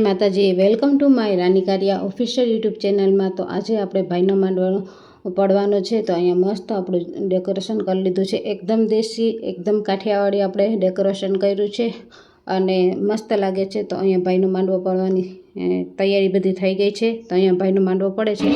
માતાજી, welcome to my Rani Kariya official YouTube ચેનલમાં। તો આજે આપણે ભાઈનો માંડવાનો પડવાનો છે, તો અહીંયા મસ્ત આપણું ડેકોરેશન કરી લીધું છે। એકદમ દેશી, એકદમ કાઠિયાવાડી આપણે ડેકોરેશન કર્યું છે અને મસ્ત લાગે છે। તો અહીંયા ભાઈનો માંડવો પડવાની તૈયારી બધી થઈ ગઈ છે। તો અહીંયા ભાઈનો માંડવો પડે છે।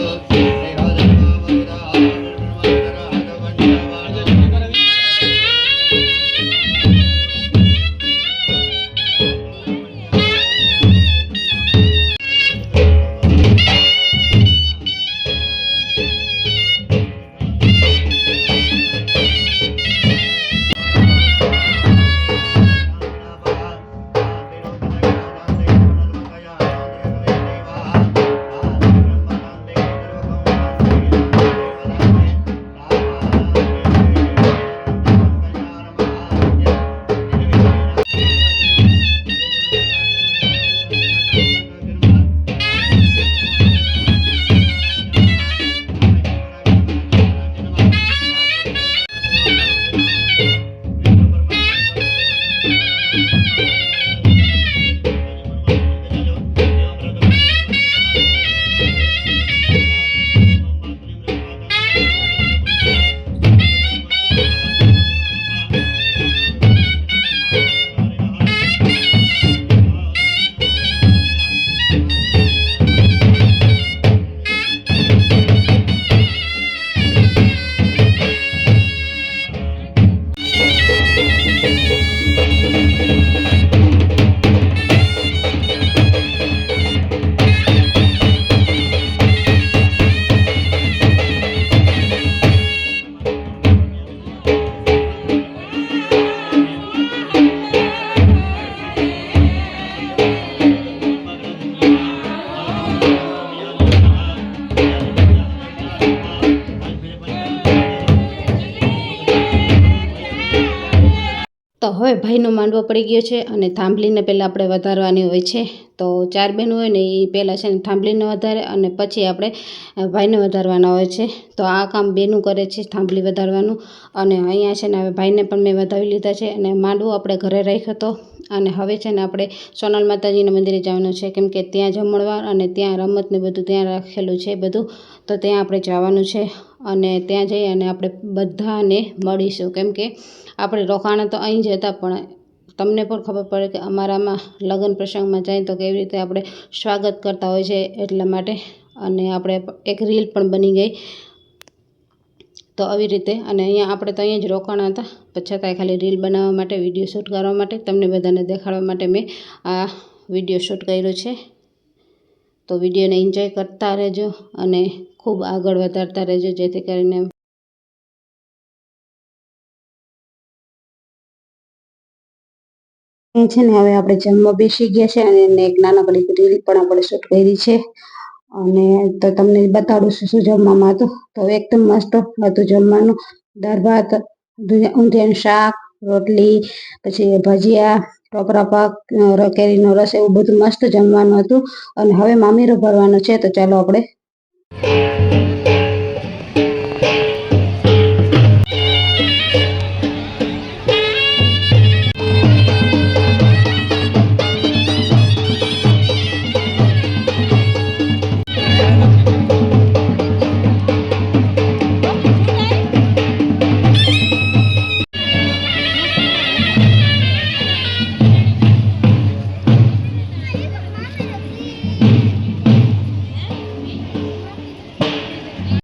તો હવે ભાઈનો માંડવો પડી ગયો છે અને થાંભલીને પહેલાં આપણે વધારવાની હોય છે। તો 4 બહેનો હોય ને એ પહેલાં છે ને થાંભલીને વધારે અને પછી આપણે ભાઈને વધારવાના હોય છે। તો આ કામ બેનું કરે છે, થાંભલી વધારવાનું। અને અહીંયા છે ને હવે ભાઈને પણ મેં વધાવી લીધા છે અને માંડવો આપણે ઘરે રાખ્યો હતો અને હવે છે ને આપણે સોનલ માતાજીના મંદિરે જવાનું છે, કેમ કે ત્યાં જમણવાર અને ત્યાં રમતને બધું ત્યાં રાખેલું છે બધું। તો ત્યાં આપણે જવાનું છે અને ત્યાં જઈ અને આપણે બધાને મળીશું, કેમ કે આપણે રોકાણા તો અહીં જ હતા, પણ તમને પણ ખબર પડે કે અમારામાં લગ્ન પ્રસંગમાં જાય તો કેવી રીતે આપણે સ્વાગત કરતા હોય છે, એટલા માટે। અને આપણે એક રીલ પણ બની ગઈ તો આવી રીતે। અને અહીંયા આપણે તો અહીંયા જ રોકાણા હતા, પણ છતાંય ખાલી રીલ બનાવવા માટે, વિડીયો શૂટ કરવા માટે, તમને બધાને દેખાડવા માટે મેં આ વિડીયો શૂટ કર્યો છે। તો વિડીયોને એન્જોય કરતા રહેજો અને ખૂબ આગળ વધારતા રહેજો, જેથી કરીને છે ને હવે આપણે જમવા બેસી ગયા છે અને એક નાનકડી રીલ પણ આપણે શૂટ કરી છે અને તો તમને બતાડું છું શું જમવામાં હતું। તો એકદમ મસ્ત હતું જમવાનું, દાળ ભાત, ઊંધિયાનું શાક, રોટલી, પછી ભજીયા, ટોપરા પાક, કેરીનો રસ, એવું બધું મસ્ત જમવાનું હતું। અને હવે મામેરો ભરવાનો છે, તો ચાલો આપણે